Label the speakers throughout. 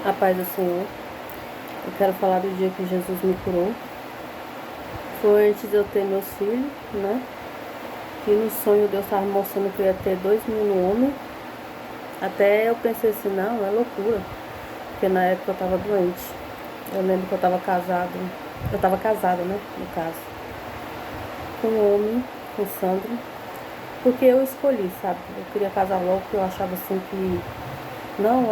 Speaker 1: A paz do Senhor. Eu quero falar do dia que Jesus me curou. Foi antes de eu ter meus filhos, né? Que no sonho Deus estava mostrando que eu ia ter 2 meninos homens. Até eu pensei assim, não, é loucura. Porque na época eu estava doente. Eu lembro que eu estava casada. Eu estava casada, né? No caso. Com um homem, com o Sandro. Porque eu escolhi, sabe? Eu queria casar logo, porque eu achava assim que... Não,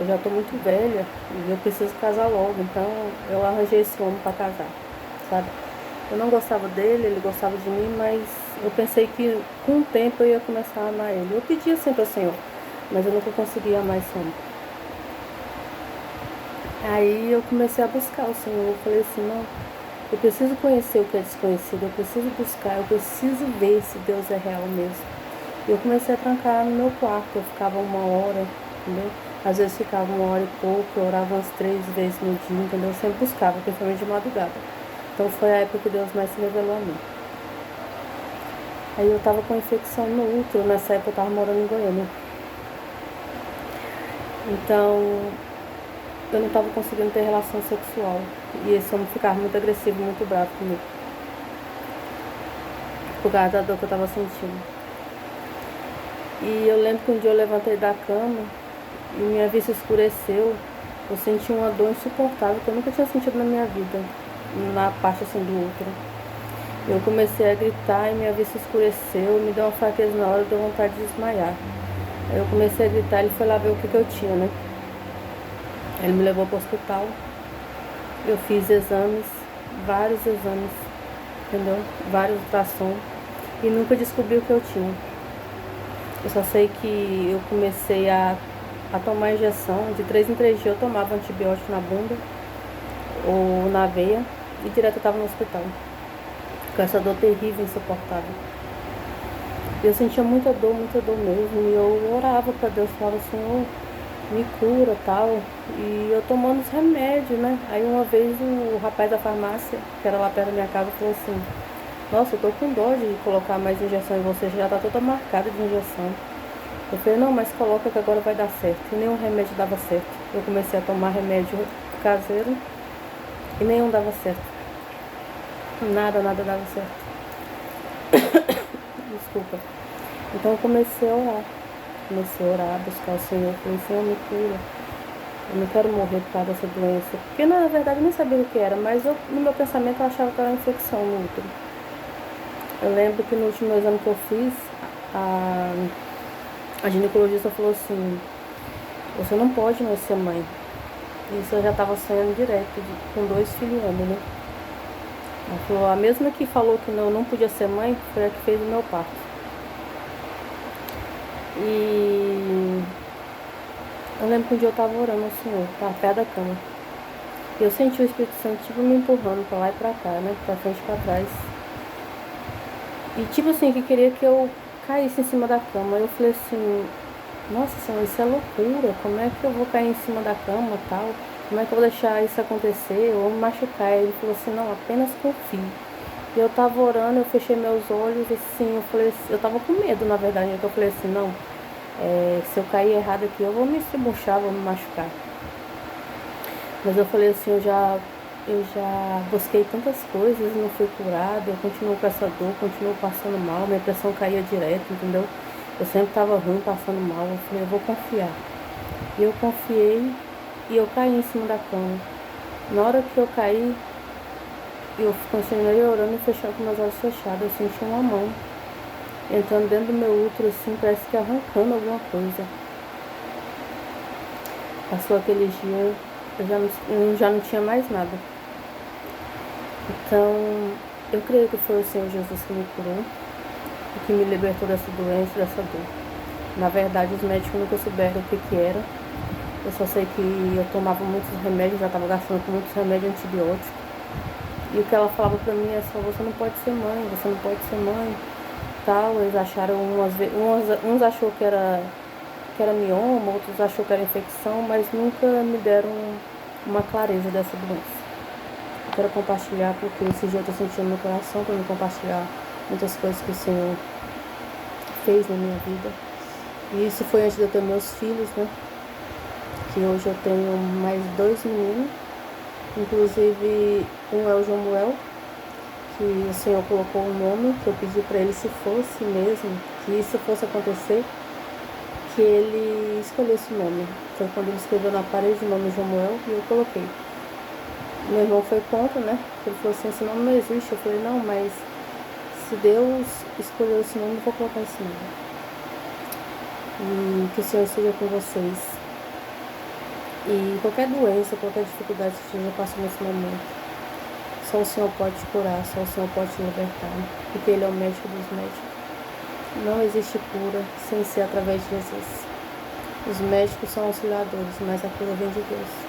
Speaker 1: eu já estou muito velha e eu preciso casar logo. Então eu arranjei esse homem para casar, sabe? Eu não gostava dele, ele gostava de mim, mas eu pensei que com o tempo eu ia começar a amar ele. Eu pedia sempre ao Senhor, mas eu nunca conseguia amar esse homem. Aí eu comecei a buscar o Senhor. Eu falei assim, não, eu preciso conhecer o que é desconhecido, eu preciso buscar, eu preciso ver se Deus é real mesmo. E eu comecei a trancar no meu quarto, eu ficava 1 hora, entendeu? Às vezes ficava 1 hora e pouco, eu orava umas 3 vezes no dia, entendeu? Eu sempre buscava, principalmente de madrugada. Então foi a época que Deus mais se revelou a mim. Aí eu tava com infecção no útero, nessa época eu tava morando em Goiânia. Então eu não tava conseguindo ter relação sexual. E esse homem ficava muito agressivo, muito bravo comigo. Por causa da dor que eu tava sentindo. E eu lembro que um dia eu levantei da cama e minha vista escureceu. Eu senti uma dor insuportável que eu nunca tinha sentido na minha vida, na parte assim do útero. Eu comecei a gritar e minha vista escureceu, me deu uma fraqueza na hora, deu vontade de desmaiar. Aí eu comecei a gritar, ele foi lá ver o que eu tinha, né? Ele me levou para o hospital, eu fiz exames, vários exames, entendeu? Vários ultrassom e nunca descobri o que eu tinha. Eu só sei que eu comecei a tomar injeção, de 3 em 3 dias eu tomava antibiótico na bunda ou na veia e direto eu estava no hospital, com essa dor terrível, insuportável. Eu sentia muita dor mesmo, e eu orava para Deus, falava, Senhor, me cura, tal, e eu tomando os remédios, né? Aí uma vez o rapaz da farmácia, que era lá perto da minha casa, falou assim, nossa, eu tô com dó de colocar mais injeção em você, já tá toda marcada de injeção. Eu falei, não, mas coloca que agora vai dar certo. E nenhum remédio dava certo. Eu comecei a tomar remédio caseiro e nenhum dava certo. Nada dava certo. Desculpa. Então eu comecei a orar. Buscar o Senhor. Falei, Senhor, me cura. Eu não quero morrer por causa dessa doença. Porque na verdade eu nem sabia o que era, mas no meu pensamento eu achava que era uma infecção no útero. Eu lembro que no último exame que eu fiz, a ginecologista falou assim, você não pode mais ser mãe. Isso eu já estava sonhando direto, com 2 filhos homens, né? Ela falou, a mesma que falou que não podia ser mãe, foi a que fez o meu parto. E eu lembro que um dia eu estava orando ao Senhor, estava perto da cama. E eu senti o Espírito Santo tipo me empurrando para lá e para cá, né? Para frente e para trás. E tipo assim, que queria que eu caísse em cima da cama. Eu falei assim, nossa Senhor, isso é loucura. Como é que eu vou cair em cima da cama e tal? Como é que eu vou deixar isso acontecer ou me machucar? Ele falou assim, não, apenas confie. E eu tava orando, eu fechei meus olhos, assim, eu falei assim, eu tava com medo, na verdade. Então eu falei assim, não, se eu cair errado aqui, eu vou me estribuchar, vou me machucar. Mas eu falei assim, eu já busquei tantas coisas e não fui curada, eu continuo com essa dor, continuo passando mal, minha pressão caía direto, entendeu? Eu sempre estava ruim, passando mal, eu falei, eu vou confiar. E eu confiei e eu caí em cima da cama. Na hora que eu caí, eu continuei orando e fechando com meus olhos fechados, eu senti uma mão entrando dentro do meu útero, assim, parece que arrancando alguma coisa. Passou aqueles dias, eu já não tinha mais nada. Então, eu creio que foi o Senhor Jesus que me curou e que me libertou dessa doença, dessa dor. Na verdade, os médicos nunca souberam o que era. Eu só sei que eu tomava muitos remédios, já estava gastando com muitos remédios antibióticos. E o que ela falava pra mim é só, você não pode ser mãe, você não pode ser mãe. Tal, eles acharam, uns achou que era mioma, outros achou que era infecção, mas nunca me deram uma clareza dessa doença. Eu quero compartilhar porque esse dia eu estou sentindo no coração para me compartilhar muitas coisas que o Senhor fez na minha vida. E isso foi antes de eu ter meus filhos, né? que hoje eu tenho mais 2 meninos, inclusive um é o Jomuel, que o Senhor colocou um nome, que eu pedi para ele, se fosse mesmo, que isso fosse acontecer, que ele escolhesse o nome. Foi quando ele escreveu na parede o nome Jomuel e eu coloquei. Meu irmão foi contra, né? Ele falou assim, esse nome não existe. Eu falei, não, mas se Deus escolheu esse nome, eu vou colocar esse nome. E que o Senhor esteja com vocês. E qualquer doença, qualquer dificuldade que você já passou nesse momento, só o Senhor pode te curar, só o Senhor pode te libertar, porque Ele é o médico dos médicos. Não existe cura sem ser através de Jesus. Os médicos são auxiliadores, mas a cura vem de Deus.